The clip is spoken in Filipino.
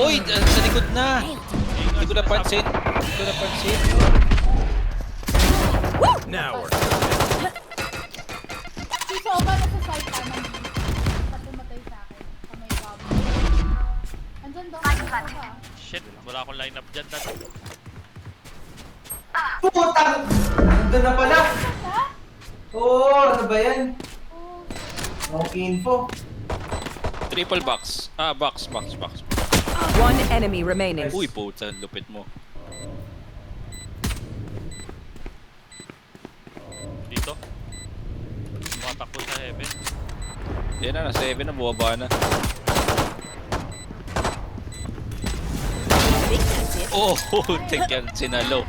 Uy! Sa likod na! Hindi ko napansin. Hindi ko napansin. Now we're Si Soba na sa site naman. Pag pumatay sa akin. Sa may wabo. Andyan daw si Soba. Shit, wala akong lineup dyan na. Putang! Nandun na pala! Ha? Oo, ano ba yan? Oh. Okay info. Triple box. Ah, box. One enemy remaining. Uy, puta. Lupit mo. Dito. Tumatakbo sa heaven. Yan na, nasa 7 na. Bumaba na. Oh, tek yan. Sinalo.